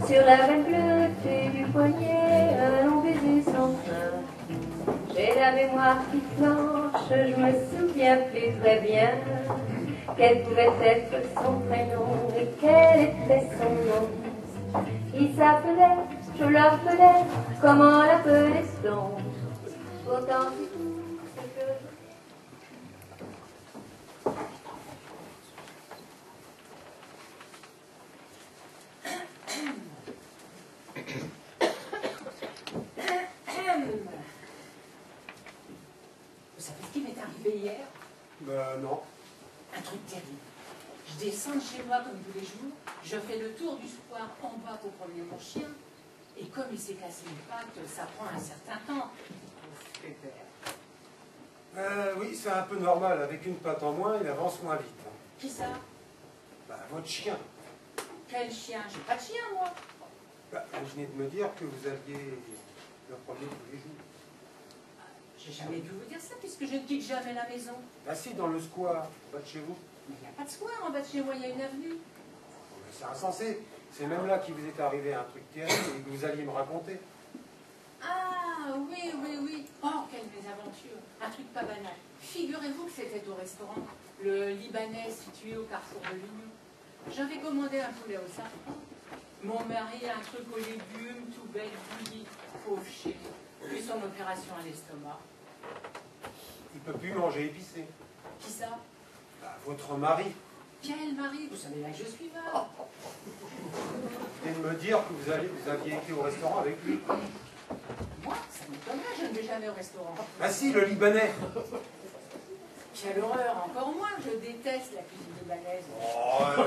Sur la veine bleutée du poignet, un long baiser sans fin. J'ai la mémoire qui flanche, je me souviens plus très bien. Quel pouvait être son prénom et quel était son nom. Il s'appelait, je l'appelais, comment l'appelait-on? Pourtant c'est tout ce que Vous savez ce qui m'est arrivé hier? Non. Un truc terrible. Je descends de chez moi comme tous les jours, je fais le tour du square en bas pour promener mon chien, et comme il s'est cassé une patte, ça prend un certain temps. Pauvre pépère. Oui, c'est un peu normal. Avec une patte en moins, il avance moins vite. Qui ça? Votre chien. Quel chien? J'ai pas de chien, moi. Vous venez de me dire que vous alliez le promener tous les jours. J'ai jamais pu vous dire ça, puisque je ne quitte jamais la maison. Si, dans le square, en bas de chez vous. Mais il n'y a pas de square en bas de chez moi, il y a une avenue. Mais c'est insensé. C'est même là qu'il vous est arrivé un truc terrible et que vous alliez me raconter. Ah, oui, oui, oui. Oh, quelle mésaventure. Un truc pas banal. Figurez-vous que c'était au restaurant, le Libanais situé au carrefour de l'Union. J'avais commandé un poulet au safran. Mon mari, un truc aux légumes, tout bête, bouilli, pauvre chéri. Puis son opération à l'estomac. Il peut plus manger épicé. Qui ça? Votre mari. Quel mari? Vous savez bien que je suis veuve. Vous venez de me dire que vous aviez été au restaurant avec lui. Moi, ça m'étonnerait, je ne vais jamais au restaurant. Si, le Libanais. Quelle horreur, encore moins, je déteste la cuisine libanaise.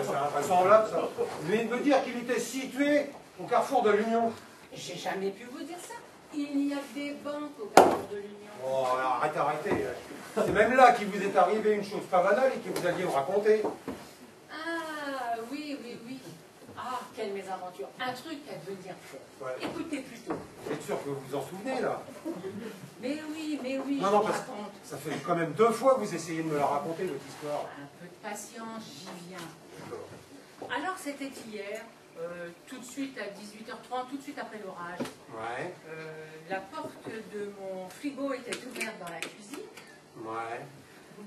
C'est invraisemblable ça. Vous venez de me dire qu'il était situé au carrefour de l'Union. J'ai jamais pu vous dire ça. Il n'y a que des banques au carrefour de l'Union. Arrêtez. C'est même là qu'il vous est arrivé une chose pas banale et que vous alliez me raconter. Ah, oui. Ah, quelle mésaventure. Un truc à devenir fait. Ouais. Écoutez plutôt. Vous êtes sûr que vous vous en souvenez, là? Mais oui, Non, je vous parce que raconte. ça fait quand même 2 fois que vous essayez de me la raconter, votre histoire. Un peu de patience, j'y viens. Alors, c'était hier, tout de suite à 18h30, tout de suite après l'orage. Ouais. La porte de mon frigo était ouverte dans la cuisine. Ouais.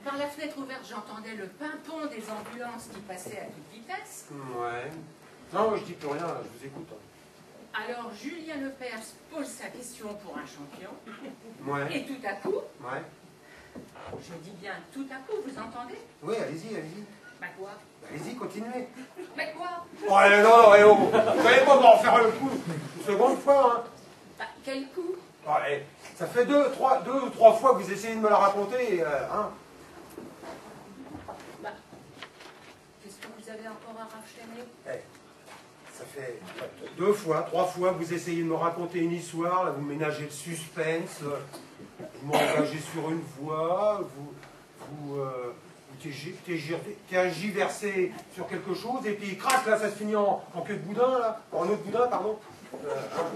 Par la fenêtre ouverte, j'entendais le pimpon des ambulances qui passaient à toute vitesse. Ouais. Non, je dis plus rien, là, je vous écoute. Alors, Julien Lepers pose sa question pour un champion. Ouais. Et tout à coup, Ouais. je dis bien tout à coup, vous entendez? Oui, allez-y. Bah quoi? Allez-y, continuez. Mais quoi? Non, vous n'allez pas m'en faire le coup une seconde fois, hein. Bah, quel coup? Ça fait 2 ou 3 fois que vous essayez de me la raconter, hein. Bah, qu'est-ce que vous avez encore à rafchener? Ça fait 2 fois, 3 fois que vous essayez de me raconter une histoire, là, vous ménagez le suspense, vous m'engagez sur une voie, vous tergiversez sur quelque chose, et puis crac, là, ça se finit en queue de boudin, là, en autre boudin, pardon.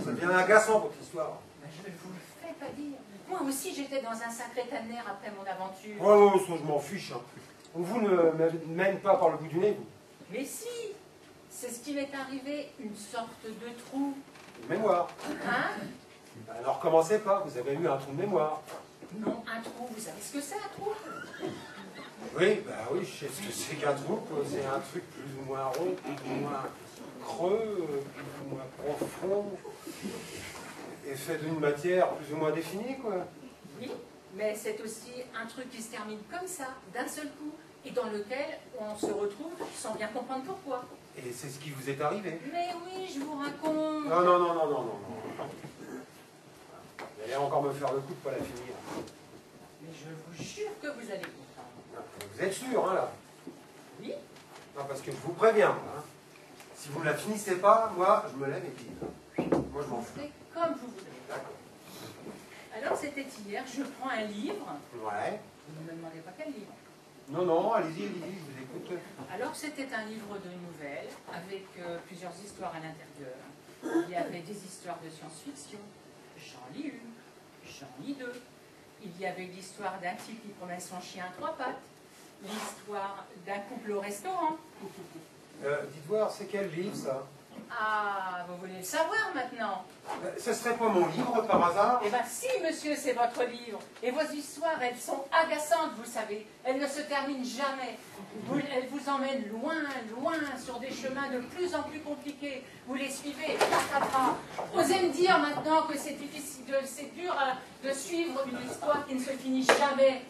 Ça devient agaçant, votre histoire. Bah, je ne vous le fais pas dire. Moi aussi, j'étais dans un sacré tanner après mon aventure. Oh, ça, je m'en fiche, hein. Vous ne me mène pas par le bout du nez, vous. Mais si! C'est ce qui m'est arrivé, une sorte de trou. Une mémoire. Hein? Alors commencez pas, vous avez eu un trou de mémoire. Non, un trou, vous savez ce que c'est un trou? Oui, oui, je sais ce que c'est qu'un trou, quoi. C'est un truc plus ou moins rond, plus ou moins creux, plus ou moins profond, et fait d'une matière plus ou moins définie, quoi. Oui, mais c'est aussi un truc qui se termine comme ça, d'un seul coup, et dans lequel on se retrouve sans bien comprendre pourquoi. Et c'est ce qui vous est arrivé. Mais oui, je vous raconte. Non. Vous allez encore me faire le coup de pas la finir. Mais je vous jure que vous allez comprendre. Vous êtes sûr, hein, là? Oui? Non, parce que je vous préviens, hein. Si vous ne la finissez pas, moi, je me lève et puis... Moi, je m'en fous. C'est comme vous voudrez. D'accord. Alors, c'était hier, je prends un livre. Ouais. Vous ne me demandez pas quel livre. Non, allez-y, je vous écoute. Alors, c'était un livre de nouvelles, avec plusieurs histoires à l'intérieur. Il y avait des histoires de science-fiction. J'en lis une. J'en lis deux. Il y avait l'histoire d'un type qui promène son chien à 3 pattes. L'histoire d'un couple au restaurant. Dites voir, c'est quel livre, ça? Ah, vous voulez le savoir maintenant? Ce serait pas mon livre, par hasard? Eh bien si, monsieur, c'est votre livre. Et vos histoires, elles sont agaçantes, vous savez. Elles ne se terminent jamais. Elles vous emmènent loin, loin, sur des chemins de plus en plus compliqués. Vous les suivez, patatras. Osez me dire maintenant que c'est difficile, c'est dur de suivre une histoire qui ne se finit jamais.